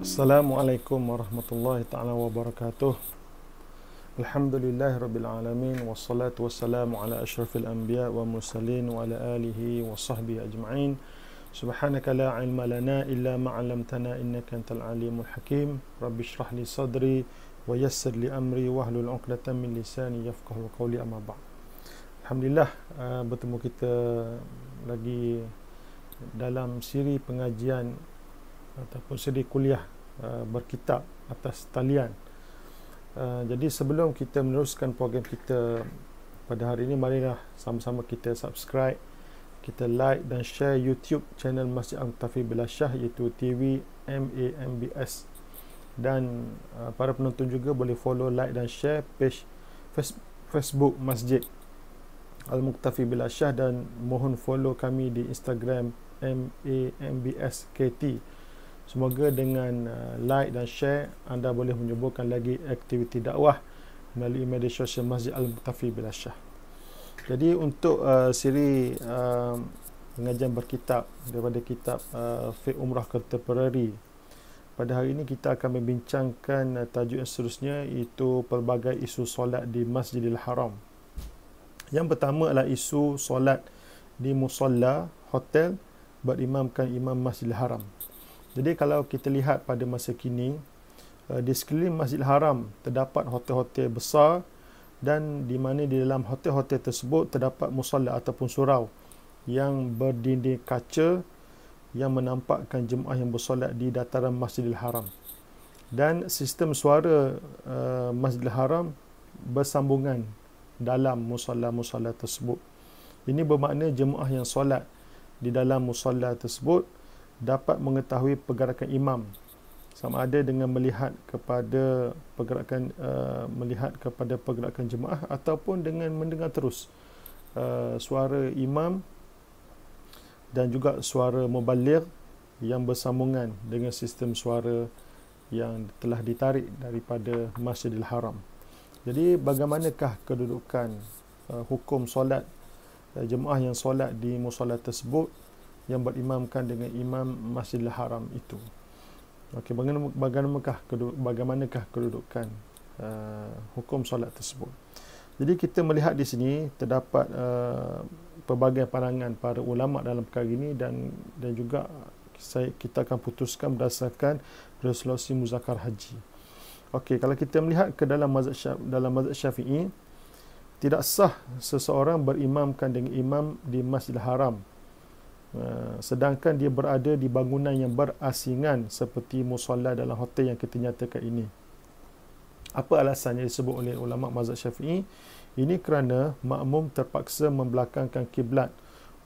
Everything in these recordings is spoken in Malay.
Assalamualaikum warahmatullahi ta'ala wabarakatuh. Alhamdulillahirabbil alamin wassalatu wassalamu ala asyrafil anbiya wa mursalin wa ala alihi wa sahbihi ajma'in. Subhanaka la ilma lana illa ma 'allamtana innaka antal alimul hakim. Rabbi shrah li sadri wa yassir li amri wahlul 'uqdatam min lisani yafqahu qawli, amma ba'd. Alhamdulillah, bertemu kita lagi dalam siri pengajian ataupun siri kuliah berkitab atas talian. Jadi sebelum kita meneruskan program kita pada hari ini, marilah sama-sama kita subscribe, kita like dan share YouTube channel Masjid Al-Muqtafi Bilasyah, iaitu TV MAMBS, dan para penonton juga boleh follow, like dan share page Facebook Masjid Al-Muqtafi Bilasyah, dan mohon follow kami di Instagram MAMBSKT. Semoga dengan like dan share anda boleh menyuburkan lagi aktiviti dakwah melalui media sosial Masjid Al-Muqtafi Bilasyah. Jadi untuk siri pengajian berkitab daripada kitab Fiqh Umrah Contemporary, pada hari ini kita akan membincangkan tajuk yang seterusnya, iaitu pelbagai isu solat di Masjidil Haram. Yang pertama adalah isu solat di musalla, hotel, berimamkan imam Masjidil Haram. Jadi kalau kita lihat pada masa kini, di sekeliling Masjidil Haram terdapat hotel-hotel besar, dan di mana di dalam hotel-hotel tersebut terdapat musalla ataupun surau yang berdinding kaca yang menampakkan jemaah yang bersolat di dataran Masjidil Haram. Dan sistem suara Masjidil Haram bersambungan dalam musalla-musalla tersebut. Ini bermakna jemaah yang solat di dalam musalla tersebut dapat mengetahui pergerakan imam, sama ada dengan melihat kepada pergerakan jemaah ataupun dengan mendengar terus suara imam dan juga suara muballigh yang bersambungan dengan sistem suara yang telah ditarik daripada Masjidil Haram. Jadi bagaimanakah kedudukan hukum solat jemaah yang solat di musalla tersebut yang berimamkan dengan imam Masjidil Haram itu? Okey, bagaimanakah kedudukan hukum solat tersebut? Jadi kita melihat di sini terdapat pelbagai pandangan para ulama dalam perkara ini, dan juga kita akan putuskan berdasarkan resolusi muzakkar haji. Okey, kalau kita melihat ke dalam mazhab Syafi'i, tidak sah seseorang berimamkan dengan imam di Masjidil Haram sedangkan dia berada di bangunan yang berasingan seperti musalla dalam hotel yang kita nyatakan ini. Apa alasannya disebut oleh ulama mazhab Syafi'i? Ini kerana makmum terpaksa membelakangkan kiblat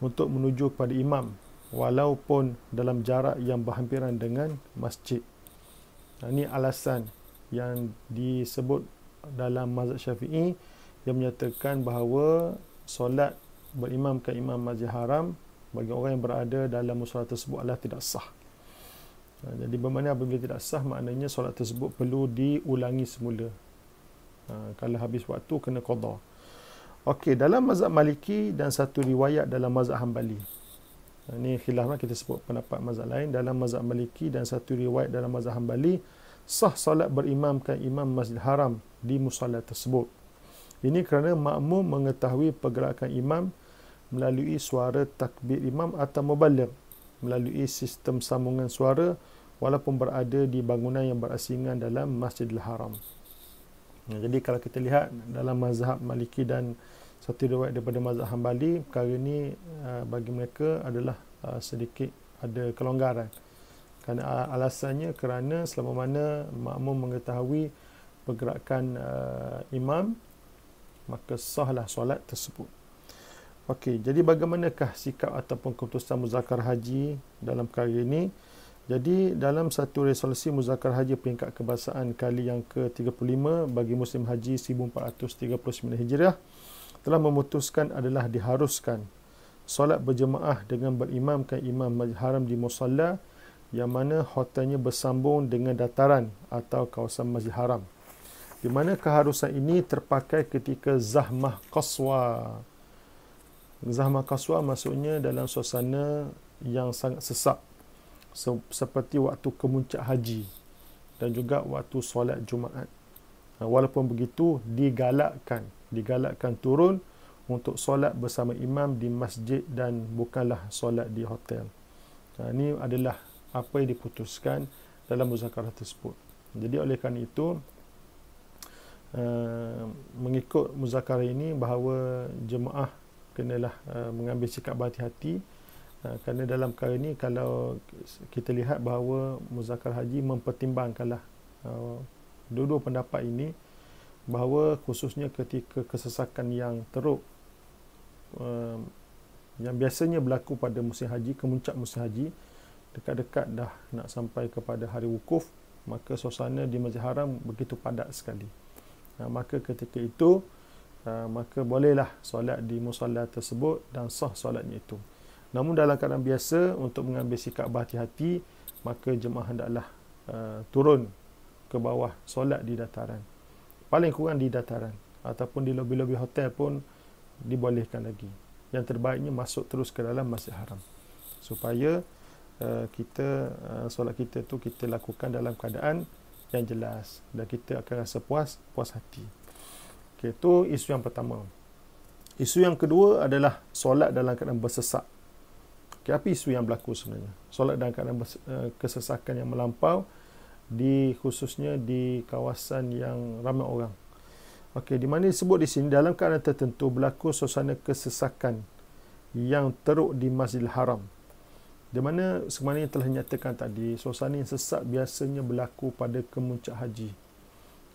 untuk menuju kepada imam walaupun dalam jarak yang berhampiran dengan masjid. Ini alasan yang disebut dalam mazhab Syafi'i yang menyatakan bahawa solat berimamkan imam Masjidil Haram bagi orang yang berada dalam musalla tersebut adalah tidak sah. Jadi bermakna apabila tidak sah, maknanya solat tersebut perlu diulangi semula. Kalau habis waktu, kena qada. Okey, dalam mazhab Maliki dan satu riwayat dalam mazhab Hanbali. Ini khilaflah, kita sebut pendapat mazhab lain. Dalam mazhab Maliki dan satu riwayat dalam mazhab Hanbali, sah solat berimamkan imam Masjidil Haram di musalla tersebut. Ini kerana makmum mengetahui pergerakan imam melalui suara takbir imam atau muballigh melalui sistem sambungan suara walaupun berada di bangunan yang berasingan dalam Masjidil Haram. Jadi kalau kita lihat dalam mazhab Maliki dan satu riwayat daripada mazhab Hanbali, perkara ini bagi mereka adalah sedikit ada kelonggaran. Kerana alasannya kerana selama mana makmum mengetahui pergerakan imam, maka sahlah solat tersebut. Okey, jadi bagaimanakah sikap ataupun keputusan muzakkar haji dalam perkara ini? Jadi dalam satu resolusi muzakkar haji peringkat kebahasaan kali yang ke-35 bagi musim haji 1439 Hijriah telah memutuskan adalah diharuskan solat berjemaah dengan berimamkan imam Masjidil Haram di musalla yang mana hotelnya bersambung dengan dataran atau kawasan Masjidil Haram, di mana keharusan ini terpakai ketika zahmah qaswa. Zahmah qaswa maksudnya dalam suasana yang sangat sesak, seperti waktu kemuncak haji. dan juga waktu solat Jumaat. Walaupun begitu, digalakkan turun untuk solat bersama imam di masjid dan bukanlah solat di hotel. Ini adalah apa yang diputuskan dalam muzakarah tersebut. Jadi oleh kerana itu, mengikut muzakarah ini bahawa jemaah kenalah mengambil sikap berhati-hati, kerana dalam perkara ini kalau kita lihat bahawa muzakarah haji mempertimbangkanlah dua-dua pendapat ini, bahawa khususnya ketika kesesakan yang teruk yang biasanya berlaku pada musim haji, kemuncak musim haji, dekat-dekat dah nak sampai kepada hari wukuf, maka suasana di Masjid Haram begitu padat sekali. Maka ketika itu maka bolehlah solat di musalla tersebut dan sah solatnya itu. Namun dalam keadaan biasa, untuk mengambil sikap berhati-hati, maka jemaah hendaklah turun ke bawah solat di dataran, paling kurang di dataran, ataupun di lobi-lobi hotel pun dibolehkan lagi. Yang terbaiknya masuk terus ke dalam Masjid Haram, supaya kita solat kita tu kita lakukan dalam keadaan yang jelas dan kita akan rasa puas hati. Okey, itu isu yang pertama. Isu yang kedua adalah solat dalam keadaan bersesak. Okey, apa isu yang berlaku sebenarnya? Solat dalam keadaan kesesakan yang melampau, khususnya di kawasan yang ramai orang. Okey, di mana disebut di sini, dalam keadaan tertentu berlaku suasana kesesakan yang teruk di Masjidil Haram. Di mana sebenarnya telah dinyatakan tadi, suasana yang sesak biasanya berlaku pada kemuncak haji.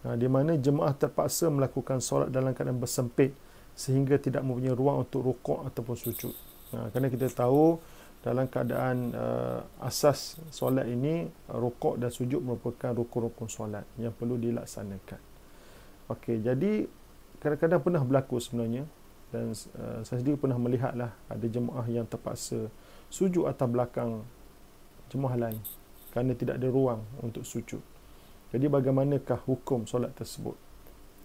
Di mana jemaah terpaksa melakukan solat dalam keadaan bersempit sehingga tidak mempunyai ruang untuk rukuk ataupun sujud. Kerana kita tahu dalam keadaan asas solat ini, rukuk dan sujud merupakan rukun-rukun solat yang perlu dilaksanakan. Okey, jadi kadang-kadang pernah berlaku sebenarnya, dan saya sendiri pernah melihatlah ada jemaah yang terpaksa sujud atas belakang jemaah lain kerana tidak ada ruang untuk sujud. Jadi bagaimanakah hukum solat tersebut?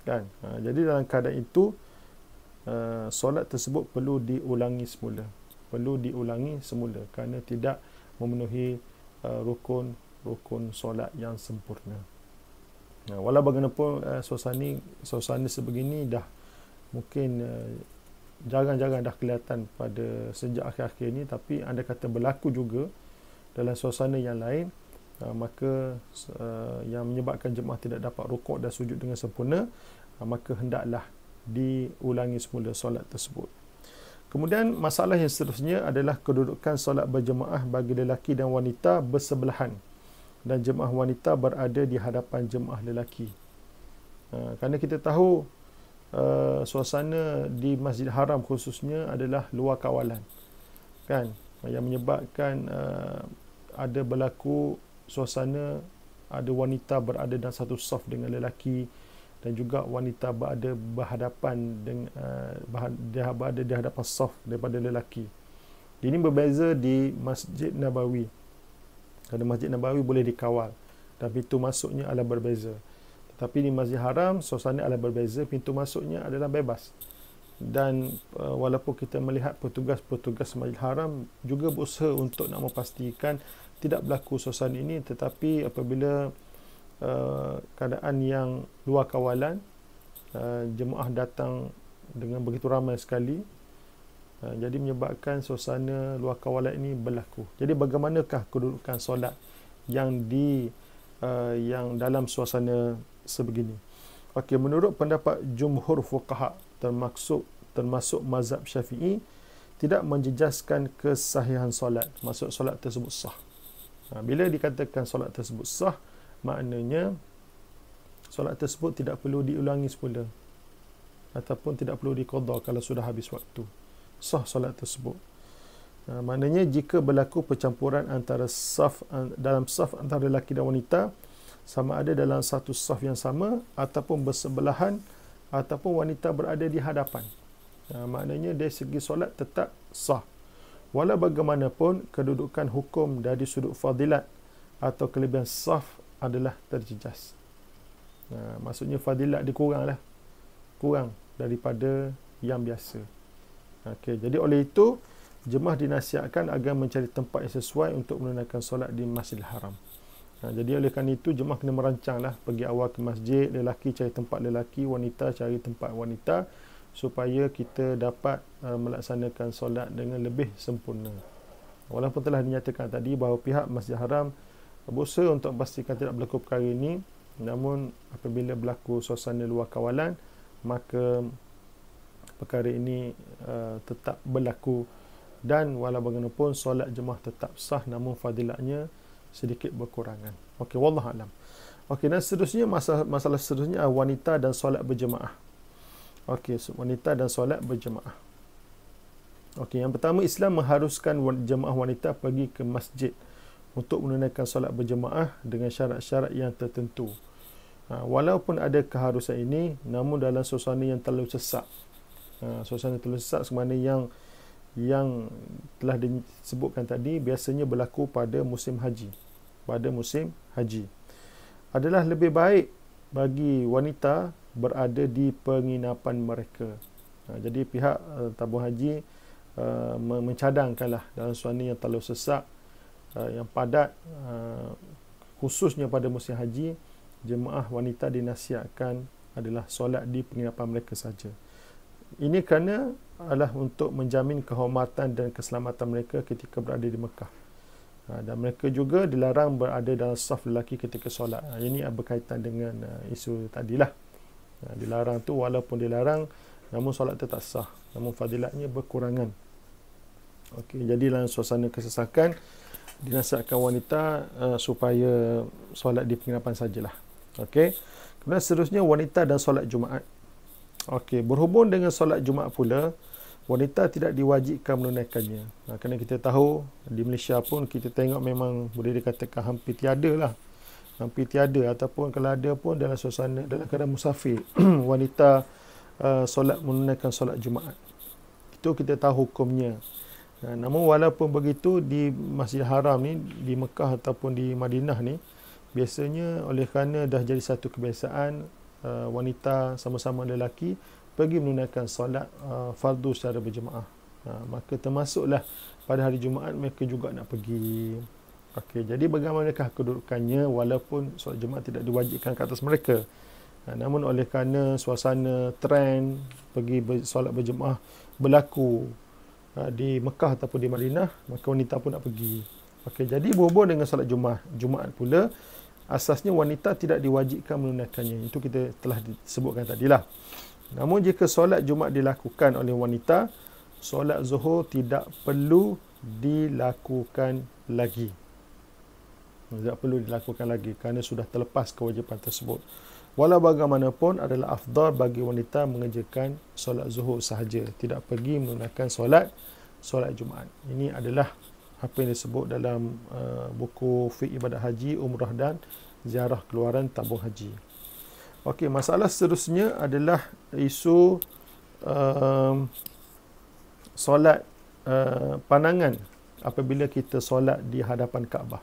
Kan? Jadi dalam keadaan itu, solat tersebut perlu diulangi semula kerana tidak memenuhi rukun solat yang sempurna. Walau bagaimanapun suasana sebegini dah mungkin jarang-jarang dah kelihatan pada sejak akhir-akhir ini, tapi anda kata berlaku juga dalam suasana yang lain, maka yang menyebabkan jemaah tidak dapat rukuk dan sujud dengan sempurna, maka hendaklah diulangi semula solat tersebut. Kemudian masalah yang seterusnya adalah kedudukan solat berjemaah bagi lelaki dan wanita bersebelahan, dan jemaah wanita berada di hadapan jemaah lelaki. Kerana kita tahu suasana di Masjid Haram khususnya adalah luar kawalan, kan, yang menyebabkan ada berlaku suasana ada wanita berada dalam satu saf dengan lelaki, dan juga wanita berada berhadapan dengan berada di hadapan saf daripada lelaki. Ini berbeza di Masjid Nabawi. Kerana Masjid Nabawi boleh dikawal dan pintu masuknya adalah berbeza. Tetapi di Masjid Haram suasana adalah berbeza, pintu masuknya adalah bebas. Dan walaupun kita melihat petugas Masjid Haram juga berusaha untuk nak memastikan tidak berlaku suasana ini, tetapi apabila keadaan yang luar kawalan, jemaah datang dengan begitu ramai sekali, jadi menyebabkan suasana luar kawalan ini berlaku. Jadi bagaimanakah kedudukan solat yang yang dalam suasana sebegini? Okey, menurut pendapat jumhur fuqaha, termasuk mazhab Syafi'i, tidak menjejaskan kesahihan solat. Maksud solat tersebut sah. Bila dikatakan solat tersebut sah, maknanya solat tersebut tidak perlu diulangi semula ataupun tidak perlu diqadha kalau sudah habis waktu. Sah solat tersebut. Maknanya jika berlaku percampuran antara dalam saf antara lelaki dan wanita, sama ada dalam satu saf yang sama ataupun bersebelahan, ataupun wanita berada di hadapan, maknanya dari segi solat tetap sah. Walau bagaimanapun, kedudukan hukum dari sudut fadilat atau kelebihan saf adalah terjejas. Maksudnya fadilat kurang daripada yang biasa. Okey, jadi oleh itu jemaah dinasihatkan agar mencari tempat yang sesuai untuk menunaikan solat di Masjidil Haram. Jadi oleh kerana itu jemaah kena merancanglah pergi awal ke masjid, lelaki cari tempat lelaki, wanita cari tempat wanita, supaya kita dapat melaksanakan solat dengan lebih sempurna. Walaupun telah dinyatakan tadi bahawa pihak Masjid Haram berusaha untuk memastikan tidak berlaku perkara ini, namun apabila berlaku suasana luar kawalan, maka perkara ini tetap berlaku, dan walau bagaimanapun solat jemaah tetap sah, namun fadilatnya sedikit berkurangan. Okey, wallahu alam. Okey, dan seterusnya masalah seterusnya wanita dan solat berjemaah. Okey, wanita dan solat berjemaah. Okey, yang pertama, Islam mengharuskan jemaah wanita pergi ke masjid untuk menunaikan solat berjemaah dengan syarat-syarat yang tertentu. Walaupun ada keharusan ini, namun dalam suasana yang terlalu sesak. Suasana terlalu sesak semana yang telah disebutkan tadi biasanya berlaku pada musim haji. Pada musim haji adalah lebih baik bagi wanita berada di penginapan mereka. Jadi pihak tabung haji mencadangkanlah dalam suasana yang terlalu sesak, yang padat, khususnya pada musim haji, jemaah wanita dinasihatkan adalah solat di penginapan mereka saja. Ini kerana adalah untuk menjamin kehormatan dan keselamatan mereka ketika berada di Mekah. Dan mereka juga dilarang berada dalam saf lelaki ketika solat. Ini berkaitan dengan isu tadilah. Dilarang tu, walaupun dilarang, namun solat tetap sah, namun fadilatnya berkurangan. Okey, jadi dalam suasana kesesakan dinasihatkan wanita supaya solat di penginapan sajalah. Okey. Kemudian seterusnya wanita dan solat Jumaat. Okey, berhubung dengan solat Jumaat pula, wanita tidak diwajibkan menunaikannya. Kerana kita tahu di Malaysia pun kita tengok memang boleh dikatakan hampir tiada lah. Hampir tiada, ataupun kalau ada pun dalam suasana, dalam keadaan musafir, wanita menunaikan solat Jumaat. Itu kita tahu hukumnya. Namun walaupun begitu, di Masjid Haram ni, di Mekah ataupun di Madinah ni, biasanya oleh kerana dah jadi satu kebiasaan, wanita sama-sama lelaki pergi menunaikan solat fardu secara berjemaah. Maka termasuklah pada hari Jumaat mereka juga nak pergi. Okey, jadi bagaimanakah kedudukannya walaupun solat Jumaat tidak diwajibkan ke atas mereka? Namun oleh kerana suasana trend pergi solat berjemaah berlaku di Mekah ataupun di Madinah, maka wanita pun nak pergi. Okey, jadi berhubung dengan solat Jumaat pula, asasnya wanita tidak diwajibkan menunaikannya. Itu kita telah disebutkan tadilah. Namun jika solat Jumaat dilakukan oleh wanita, solat Zuhur tidak perlu dilakukan lagi. Tidak perlu dilakukan lagi kerana sudah terlepas kewajipan tersebut. Walau bagaimanapun adalah afdal bagi wanita mengerjakan solat Zuhur sahaja, tidak pergi menunaikan solat Jumaat. Ini adalah apa yang disebut dalam buku fiqh ibadat haji, umrah dan ziarah keluaran tabung haji. Okey, masalah seterusnya adalah isu solat pandangan apabila kita solat di hadapan Kaabah.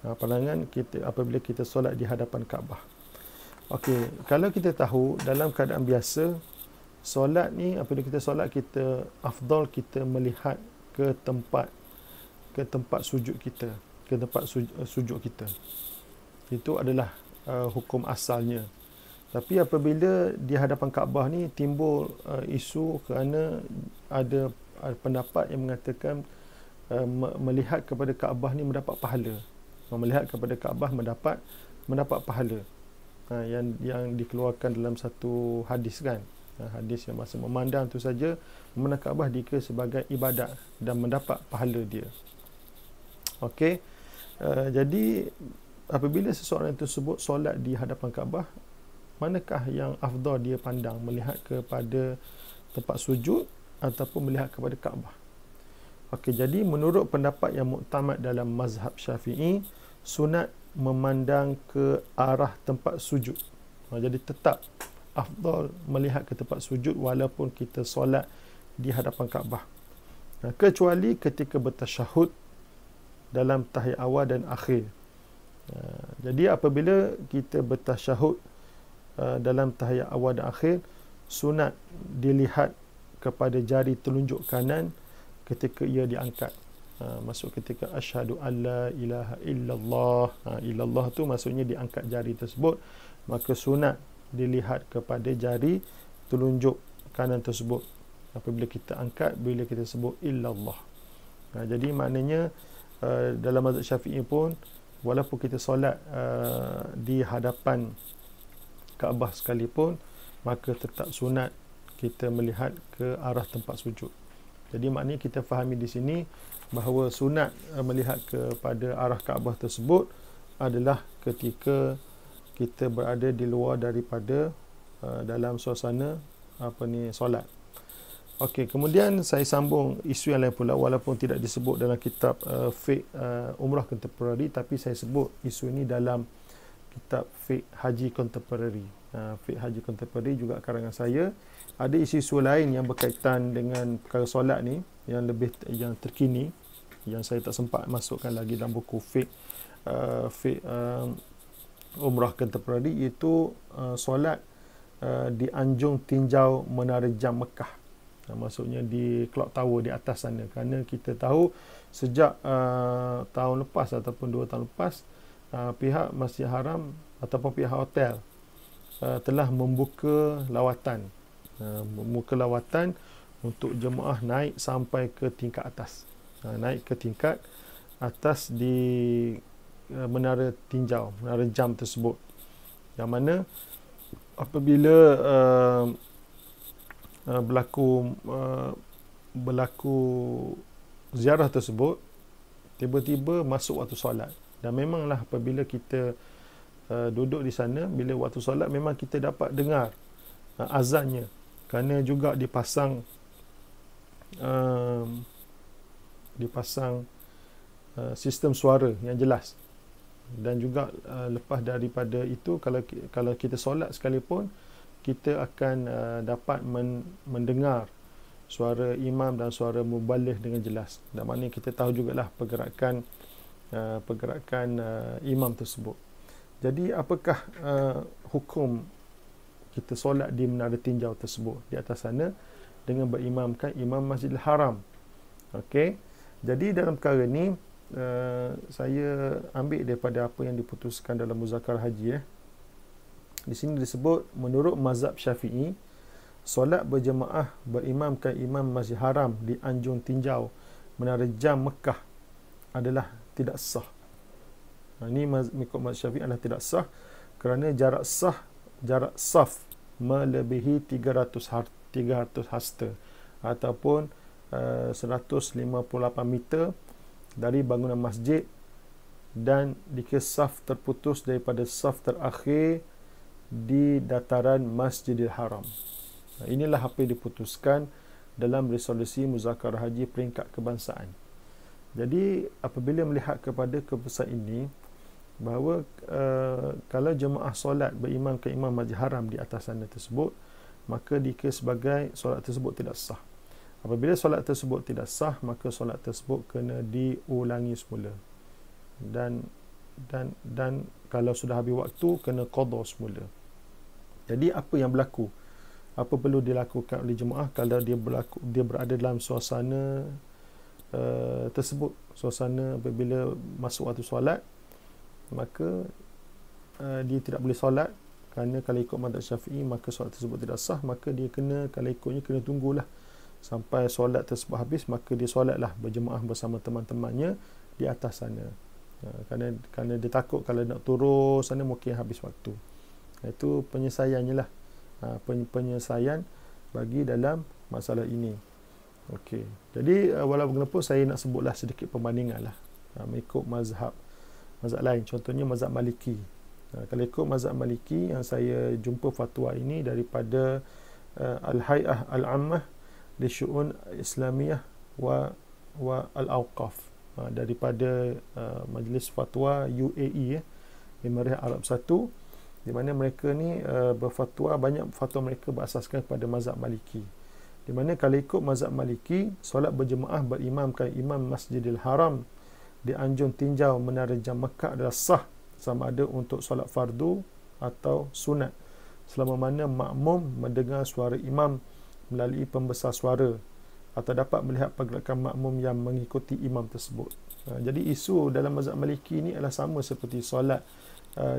Pandangan kita apabila kita solat di hadapan Kaabah. Okey, kalau kita tahu dalam keadaan biasa, solat ni apabila kita solat, kita afdal kita melihat ke tempat sujud kita, ke tempat sujud kita. Itu adalah hukum asalnya. Tapi apabila di hadapan Kaabah ni timbul isu kerana ada pendapat yang mengatakan melihat kepada Kaabah ni mendapat pahala. Melihat kepada Kaabah mendapat pahala. Yang dikeluarkan dalam satu hadis kan. Hadis yang masa memandang tu saja, memandang Kaabah dikira sebagai ibadat dan mendapat pahala dia. Okey. Jadi apabila seseorang tersebut solat di hadapan Kaabah, manakah yang afdal dia pandang, melihat kepada tempat sujud ataupun melihat kepada Kaabah? Okey, jadi menurut pendapat yang muktamad dalam mazhab Syafi'i, sunat memandang ke arah tempat sujud. Jadi tetap afdal melihat ke tempat sujud walaupun kita solat di hadapan Kaabah. Kecuali ketika bertasyahud dalam tahiyat awal dan akhir. Jadi apabila kita bertasyahud dalam tahiyat awal dan akhir, sunat dilihat kepada jari telunjuk kanan ketika ia diangkat. masuk ketika asyhadu alla ilaha illallah. Illallah tu maksudnya diangkat jari tersebut, maka sunat dilihat kepada jari telunjuk kanan tersebut apabila kita angkat, bila kita sebut illallah. Jadi maknanya dalam mazhab Syafi'i pun, walaupun kita solat di hadapan Kaabah sekalipun, maka tetap sunat kita melihat ke arah tempat sujud. Jadi maknanya kita fahami di sini bahawa sunat melihat kepada arah Kaabah tersebut adalah ketika kita berada di luar daripada dalam suasana solat. Okey, kemudian saya sambung isu yang lain pula, walaupun tidak disebut dalam kitab fiqh umrah contemporary, tapi saya sebut isu ini dalam kitab fiqh haji contemporary. Fiqh haji contemporary juga karangan saya. Ada isu-isu lain yang berkaitan dengan perkara solat ni yang terkini, yang saya tak sempat masukkan lagi dalam buku fiqh umrah contemporary, iaitu solat di anjung tinjau Menara Jam Mekah. Maksudnya di clock tower di atas sana, kerana kita tahu sejak tahun lepas ataupun 2 tahun lepas, pihak Masjid Haram ataupun pihak hotel telah membuka lawatan untuk jemaah naik sampai ke tingkat atas, naik ke tingkat atas di menara tinjau, menara jam tersebut, yang mana apabila berlaku ziarah tersebut, tiba-tiba masuk waktu solat. Dan memanglah apabila kita duduk di sana, bila waktu solat memang kita dapat dengar azannya, kerana juga dipasang sistem suara yang jelas. Dan juga lepas daripada itu, kalau kita solat sekalipun, kita akan dapat mendengar suara imam dan suara muballigh dengan jelas. Dan maknanya kita tahu jugalah pergerakan imam tersebut. Jadi apakah hukum kita solat di menara tinjau tersebut di atas sana dengan berimamkan Imam Masjidil Haram? Okey. Jadi dalam perkara ni saya ambil daripada apa yang diputuskan dalam muzakarah haji. Di sini disebut, menurut mazhab Syafi'i, solat berjemaah berimamkan Imam Masjid Haram di anjung tinjau Menara Jam Mekah adalah tidak sah. Ini mengikut mazhab Syafi'i adalah tidak sah, kerana jarak saf melebihi 300 hasta ataupun 158 meter dari bangunan masjid, dan jika saf terputus daripada saf terakhir di dataran Masjidil Haram. Inilah apa yang diputuskan dalam resolusi muzakarah haji peringkat kebangsaan. Jadi apabila melihat kepada keputusan ini, bahawa kalau jemaah solat berimam ke Imam Masjid Haram di atas sana tersebut, maka dikira sebagai solat tersebut tidak sah. Apabila solat tersebut tidak sah, maka solat tersebut kena diulangi semula. Dan kalau sudah habis waktu, kena qada semula. Jadi apa yang berlaku? Apa perlu dilakukan oleh jemaah kalau dia berada dalam suasana tersebut? Suasana apabila masuk waktu solat, maka dia tidak boleh solat, kerana kalau ikut mazhab Syafi'i maka solat tersebut tidak sah. Maka dia kalau ikutnya kena tunggulah sampai solat tersebut habis, maka dia solatlah berjemaah bersama teman-temannya di atas sana. Kerana dia takut kalau nak turun sana mungkin habis waktu. Itu penyelesaiannya lah, penyelesaian bagi dalam masalah ini. Okey. Jadi walaupun kenapa saya nak sebutlah sedikit perbandingan lah, mengikut mazhab lain. Contohnya mazhab Maliki. Kalau ikut mazhab Maliki, yang saya jumpa fatwa ini daripada Al-Hay'ah Al-Ammah li Syu'un Islamiyah wa Al-Awqaf, daripada Majlis Fatwa UAE, Emirah Arab Satu, di mana mereka ni berfatwa, banyak fatwa mereka berasaskan kepada mazhab Maliki. Di mana kalau ikut mazhab Maliki, solat berjemaah berimamkan Imam Masjidil Haram di anjung tinjau Menara Jam Mekah adalah sah, sama ada untuk solat fardu atau sunat, selama mana makmum mendengar suara imam melalui pembesar suara atau dapat melihat pergerakan makmum yang mengikuti imam tersebut. Jadi isu dalam mazhab Maliki ini adalah sama seperti solat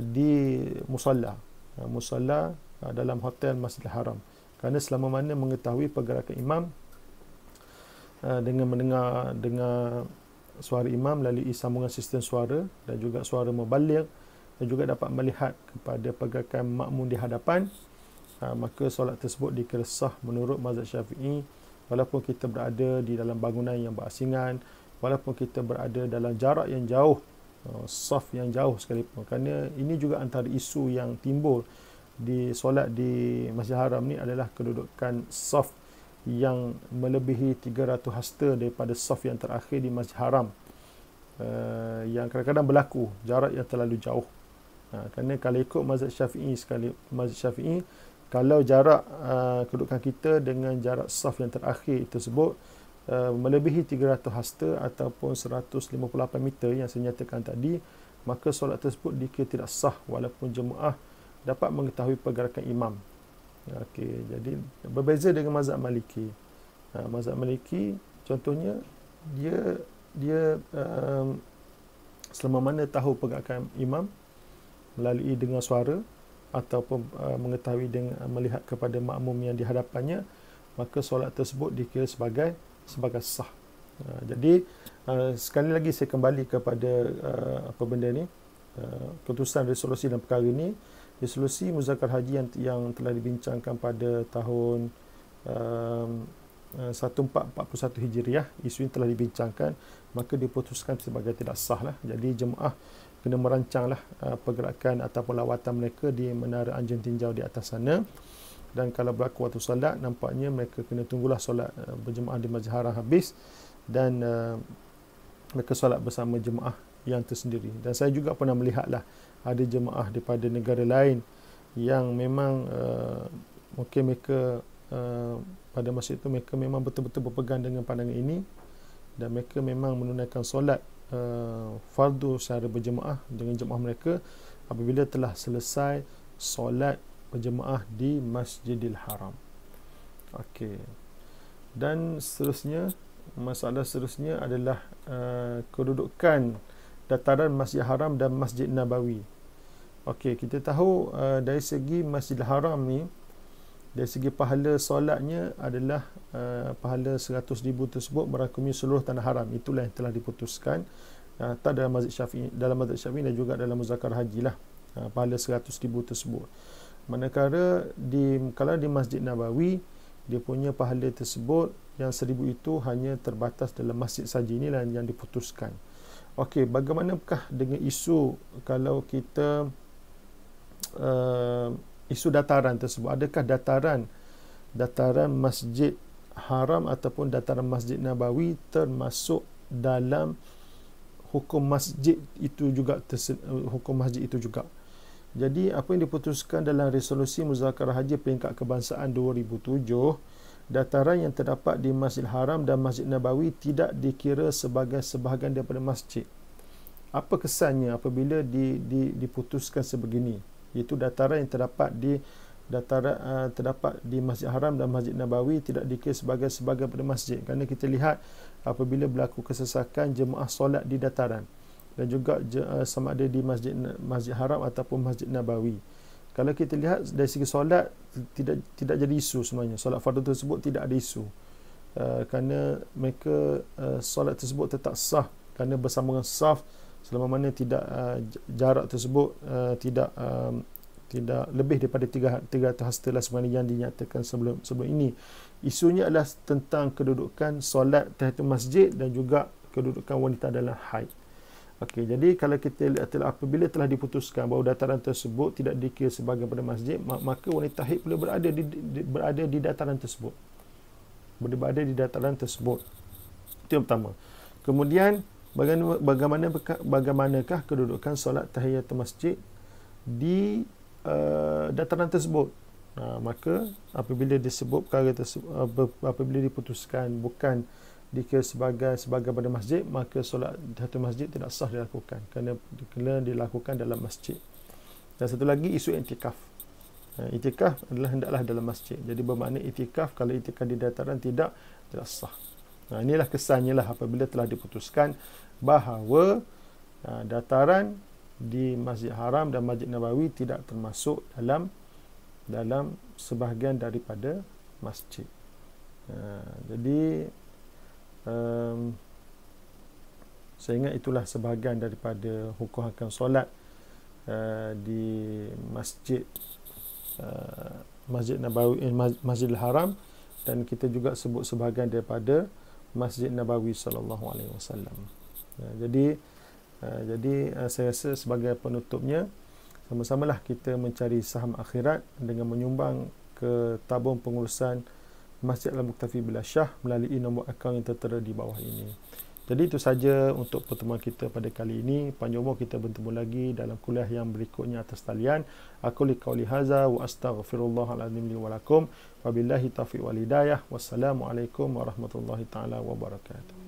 di musalla. Musalla dalam hotel Masjidil Haram. Kerana selama mana mengetahui pergerakan imam dengan dengar suara imam melalui sambungan sistem suara dan juga suara mubaligh, dan juga dapat melihat kepada pergerakan makmum di hadapan, maka solat tersebut dikira sah menurut mazhab Syafi'i, walaupun kita berada di dalam bangunan yang berasingan, walaupun kita berada dalam jarak yang jauh, saf yang jauh sekalipun. Kerana ini juga antara isu yang timbul di solat di Masjidil Haram ni adalah kedudukan saf yang melebihi 300 hasta daripada saf yang terakhir di Masjid Haram, yang kadang-kadang berlaku jarak yang terlalu jauh. Kerana kalau ikut mazhab Syafi'i, kalau jarak kedudukan kita dengan jarak saf yang terakhir tersebut melebihi 300 hasta ataupun 158 meter yang saya nyatakan tadi, maka solat tersebut dikira tidak sah walaupun jemaah dapat mengetahui pergerakan imam. Okey, jadi berbeza dengan mazhab Maliki. Mazhab Maliki contohnya dia selama mana tahu pergerakan imam melalui dengar suara ataupun mengetahui dengan melihat kepada makmum yang di hadapannya, maka solat tersebut dikira sebagai sah. Jadi sekali lagi saya kembali kepada apa benda ni, keputusan resolusi dalam perkara ini. Resolusi Muzakarah Haji yang telah dibincangkan pada tahun 1441 Hijriah, isu ini telah dibincangkan, maka diputuskan sebagai tidak sah lah. Jadi jemaah kena merancanglah pergerakan ataupun lawatan mereka di Menara Anjing Tinjau di atas sana. Dan kalau berlaku waktu solat, nampaknya mereka kena tunggulah solat berjemaah di Masjid Haram habis, dan mereka solat bersama jemaah yang tersendiri. Dan saya juga pernah melihatlah ada jemaah daripada negara lain yang memang mungkin mereka pada masa itu mereka memang betul-betul berpegang dengan pandangan ini, dan mereka memang menunaikan solat fardu secara berjemaah dengan jemaah mereka apabila telah selesai solat berjemaah di Masjidil Haram. Okey. Dan seterusnya, masalah seterusnya adalah kedudukan dataran Masjid Haram dan Masjid Nabawi. Okey, kita tahu dari segi Masjidil Haram ni, dari segi pahala solatnya adalah pahala 100,000 tersebut merangkumi seluruh tanah haram. Itulah yang telah diputuskan tak dalam mazhab Syafi'i, dan juga dalam Muzakarah Haji lah, pahala 100,000 tersebut. Manakala kalau di Masjid Nabawi, dia punya pahala tersebut yang 1,000 itu hanya terbatas dalam masjid saja. Inilah yang diputuskan. Okey, bagaimanakah dengan isu kalau kita isu dataran tersebut? Adakah dataran Masjid Haram ataupun dataran Masjid Nabawi termasuk dalam hukum masjid itu juga? Jadi apa yang diputuskan dalam resolusi Muzakarah Haji peringkat kebangsaan 2007, dataran yang terdapat di Masjid Haram dan Masjid Nabawi tidak dikira sebagai sebahagian daripada masjid. Apa kesannya apabila diputuskan sebegini? Iaitu dataran yang terdapat di Masjid Haram dan Masjid Nabawi tidak dikira sebagai sebahagian daripada masjid. Kerana kita lihat apabila berlaku kesesakan jemaah solat di dataran, dan juga sama ada di Masjid Haram ataupun Masjid Nabawi, kalau kita lihat dari segi solat tidak jadi isu sebenarnya. Solat fardu tersebut tidak ada isu, kerana mereka solat tersebut tetap sah kerana bersambungan saf selama mana tidak jarak tersebut tidak lebih daripada 300 hasta lah sebenarnya yang dinyatakan sebelum ini. Isunya adalah tentang kedudukan solat tahiyatul masjid dan juga kedudukan wanita dalam haid. Okey, jadi kalau kita lihat apabila telah diputuskan bahawa dataran tersebut tidak dikira sebagai pada masjid, maka wanita haid boleh berada di dataran tersebut. Itu yang pertama. Kemudian bagaimanakah kedudukan solat tahiyatul masjid di dataran tersebut? Maka apabila disebut perkara tersebut, apabila diputuskan bukan dikira sebagai pada masjid, maka solat tahiyatul masjid tidak sah dilakukan kerana dilakukan dalam masjid. Dan satu lagi, isu i'tikaf. Itikaf adalah hendaklah dalam masjid. Jadi bermakna itikaf, kalau itikaf di dataran tidak sah. Inilah kesannya lah apabila telah diputuskan bahawa dataran di Masjid Haram dan Masjid Nabawi tidak termasuk dalam sebahagian daripada masjid. Jadi saya ingat itulah sebahagian daripada hukum hakam solat di Masjid Nabawi, Masjidil Haram, dan kita juga sebut sebahagian daripada Masjid Nabawi sallallahu alaihi wasallam. Jadi saya rasa sebagai penutupnya, sama-samalah kita mencari saham akhirat dengan menyumbang ke tabung pengurusan Masjid Al-Muktafi Billah Shah melalui nombor akaun yang tertera di bawah ini. Jadi itu saja untuk pertemuan kita pada kali ini. Panjang umur kita bertemu lagi dalam kuliah yang berikutnya atas talian. Aku liqauli hadza wa astaghfirullahalazim li wa lakum. Wabillahi taufiq wal hidayah. Wassalamualaikum warahmatullahi taala wabarakatuh.